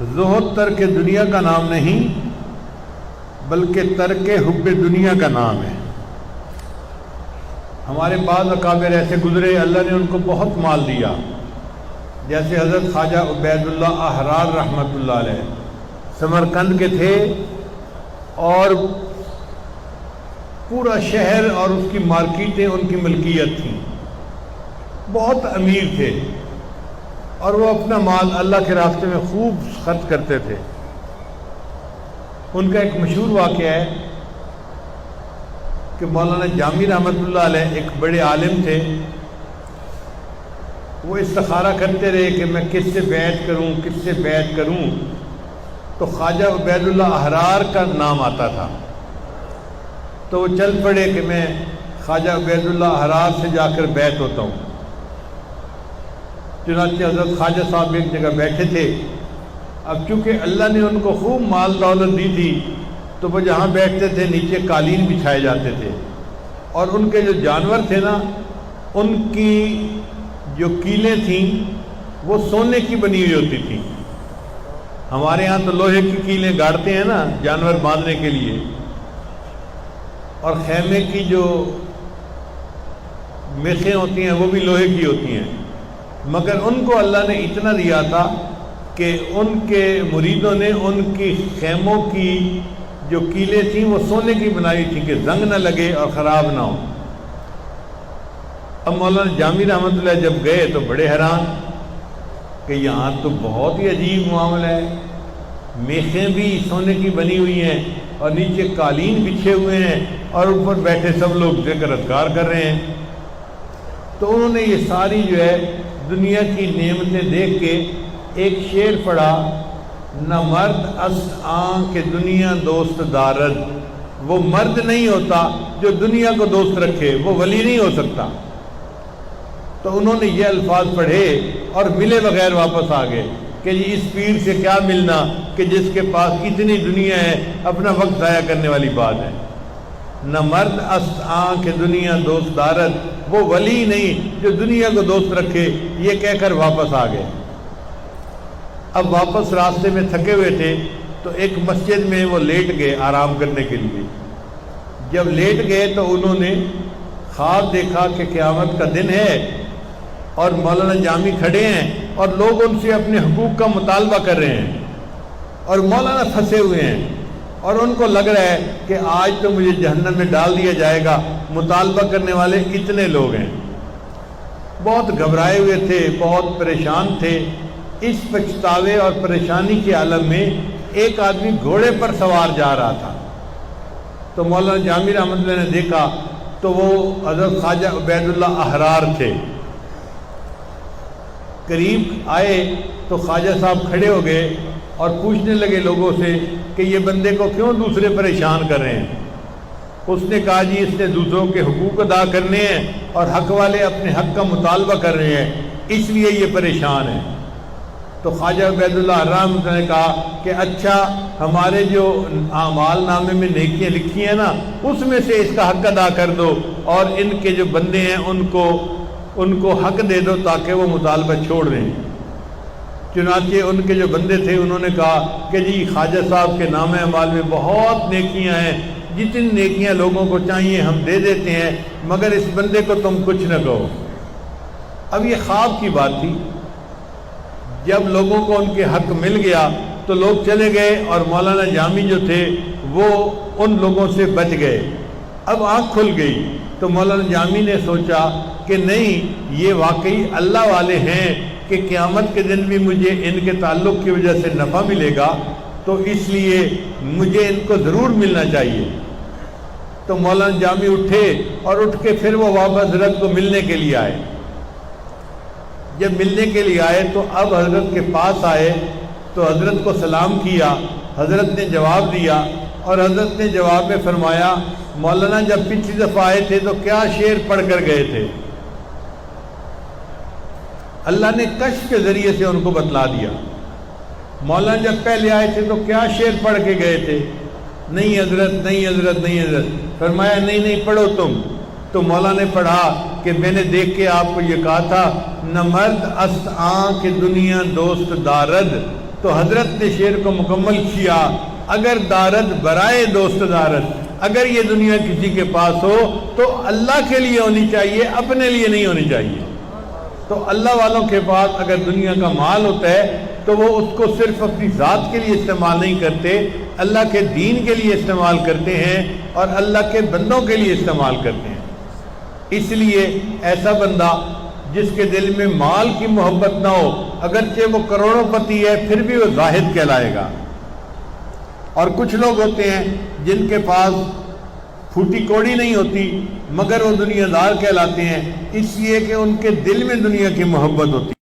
زہد ترک دنیا کا نام نہیں بلکہ ترک حب دنیا کا نام ہے۔ ہمارے بعض اکابر ایسے گزرے، اللہ نے ان کو بہت مال دیا، جیسے حضرت خواجہ عبید اللہ احرار رحمۃ اللہ علیہ سمرقند کے تھے، اور پورا شہر اور اس کی مارکیٹیں ان کی ملکیت تھیں، بہت امیر تھے، اور وہ اپنا مال اللہ کے راستے میں خوب خرچ کرتے تھے۔ ان کا ایک مشہور واقعہ ہے کہ مولانا جامی رحمۃ اللہ علیہ ایک بڑے عالم تھے، وہ استخارہ کرتے رہے کہ میں کس سے بیعت کروں، کس سے بیعت کروں، تو خواجہ عبید اللہ احرار کا نام آتا تھا، تو وہ چل پڑے کہ میں خواجہ عبید اللہ احرار سے جا کر بیعت ہوتا ہوں۔ چنانچہ حضرت خواجہ صاحب ایک جگہ بیٹھے تھے، اب چونکہ اللہ نے ان کو خوب مال دولت دی تھی تو وہ جہاں بیٹھتے تھے نیچے قالین بچھائے جاتے تھے، اور ان کے جو جانور تھے نا، ان کی جو کیلیں تھیں وہ سونے کی بنی ہوئی ہوتی تھیں۔ ہمارے ہاں تو لوہے کی کیلیں گاڑتے ہیں نا جانور باندھنے کے لیے، اور خیمے کی جو میخیں ہوتی ہیں وہ بھی لوہے کی ہوتی ہیں، مگر ان کو اللہ نے اتنا دیا تھا کہ ان کے مریدوں نے ان کی خیموں کی جو کیلیں تھیں وہ سونے کی بنائی تھی کہ زنگ نہ لگے اور خراب نہ ہو۔ اب مولانا جامی رحمۃ اللہ جب گئے تو بڑے حیران کہ یہاں تو بہت ہی عجیب معاملہ ہے، میخیں بھی سونے کی بنی ہوئی ہیں اور نیچے قالین بچھے ہوئے ہیں اور اوپر بیٹھے سب لوگ ذکر اذکار کر رہے ہیں۔ تو انہوں نے یہ ساری جو ہے دنیا کی نعمتیں دیکھ کے ایک شعر پڑھا، نہ مرد است آن کہ دنیا دوست دارد، وہ مرد نہیں ہوتا جو دنیا کو دوست رکھے، وہ ولی نہیں ہو سکتا۔ تو انہوں نے یہ الفاظ پڑھے اور ملے بغیر واپس آ گئے کہ جی اس پیر سے کیا ملنا کہ جس کے پاس اتنی دنیا ہے، اپنا وقت ضائع کرنے والی بات ہے۔ نہ مرد است آن کہ دنیا دوست دارد، وہ ولی نہیں جو دنیا کو دوست رکھے، یہ کہہ کر واپس آ گئے۔ اب واپس راستے میں تھکے ہوئے تھے تو ایک مسجد میں وہ لیٹ گئے آرام کرنے کے لیے۔ جب لیٹ گئے تو انہوں نے خواب دیکھا کہ قیامت کا دن ہے اور مولانا جامی کھڑے ہیں اور لوگ ان سے اپنے حقوق کا مطالبہ کر رہے ہیں، اور مولانا پھنسے ہوئے ہیں، اور ان کو لگ رہا ہے کہ آج تو مجھے جہنم میں ڈال دیا جائے گا، مطالبہ کرنے والے اتنے لوگ ہیں۔ بہت گھبرائے ہوئے تھے، بہت پریشان تھے۔ اس پچھتاوے اور پریشانی کے عالم میں ایک آدمی گھوڑے پر سوار جا رہا تھا، تو مولانا جامی رحمۃ اللہ نے دیکھا تو وہ حضرت خواجہ عبید اللہ احرار تھے۔ قریب آئے تو خواجہ صاحب کھڑے ہو گئے اور پوچھنے لگے لوگوں سے کہ یہ بندے کو کیوں دوسرے پریشان کر رہے ہیں؟ اس نے کہا جی اس نے دوسروں کے حقوق ادا کرنے ہیں اور حق والے اپنے حق کا مطالبہ کر رہے ہیں، اس لیے یہ پریشان ہے۔ تو خواجہ عبید اللہ رحمۃ اللہ نے کہا کہ اچھا ہمارے جو اعمال نامے میں نیکیاں لکھی ہیں نا، اس میں سے اس کا حق ادا کر دو، اور ان کے جو بندے ہیں ان کو حق دے دو تاکہ وہ مطالبہ چھوڑ دیں۔ چنانچہ ان کے جو بندے تھے انہوں نے کہا کہ جی خواجہ صاحب کے نام اعمال میں بہت نیکیاں ہیں، جتنی نیکیاں لوگوں کو چاہیے ہم دے دیتے ہیں، مگر اس بندے کو تم کچھ نہ کہو۔ اب یہ خواب کی بات تھی، جب لوگوں کو ان کے حق مل گیا تو لوگ چلے گئے، اور مولانا جامی جو تھے وہ ان لوگوں سے بچ گئے۔ اب آنکھ کھل گئی تو مولانا جامی نے سوچا کہ نہیں، یہ واقعی اللہ والے ہیں کہ قیامت کے دن بھی مجھے ان کے تعلق کی وجہ سے نفع ملے گا، تو اس لیے مجھے ان کو ضرور ملنا چاہیے۔ تو مولانا جامی اٹھے اور اٹھ کے پھر وہ واپس حضرت کو ملنے کے لیے آئے۔ جب ملنے کے لیے آئے تو اب حضرت کے پاس آئے تو حضرت کو سلام کیا، حضرت نے جواب دیا، اور حضرت نے جواب میں فرمایا مولانا جب پچھلی دفعہ آئے تھے تو کیا شعر پڑھ کر گئے تھے؟ اللہ نے کشف کے ذریعے سے ان کو بتلا دیا۔ مولانا جب پہلے آئے تھے تو کیا شعر پڑھ کے گئے تھے؟ نہیں حضرت، نہیں حضرت، نہیں حضرت۔ فرمایا نہیں پڑھو تم۔ تو مولانا نے پڑھا کہ میں نے دیکھ کے آپ کو یہ کہا تھا، نہ مرد است آن کہ دنیا دوست دارد، تو حضرت نے شعر کو مکمل کیا، اگر دارد برائے دوست دارد، اگر یہ دنیا کسی کے پاس ہو تو اللہ کے لیے ہونی چاہیے، اپنے لیے نہیں ہونی چاہیے۔ تو اللہ والوں کے پاس اگر دنیا کا مال ہوتا ہے تو وہ اس کو صرف اپنی ذات کے لیے استعمال نہیں کرتے، اللہ کے دین کے لیے استعمال کرتے ہیں اور اللہ کے بندوں کے لیے استعمال کرتے ہیں۔ اس لیے ایسا بندہ جس کے دل میں مال کی محبت نہ ہو، اگرچہ وہ کروڑوں پتی ہے پھر بھی وہ زاہد کہلائے گا۔ اور کچھ لوگ ہوتے ہیں جن کے پاس پھوٹی کوڑی نہیں ہوتی مگر وہ دنیا دار کہلاتے ہیں، اس لیے کہ ان کے دل میں دنیا کی محبت ہوتی ہے۔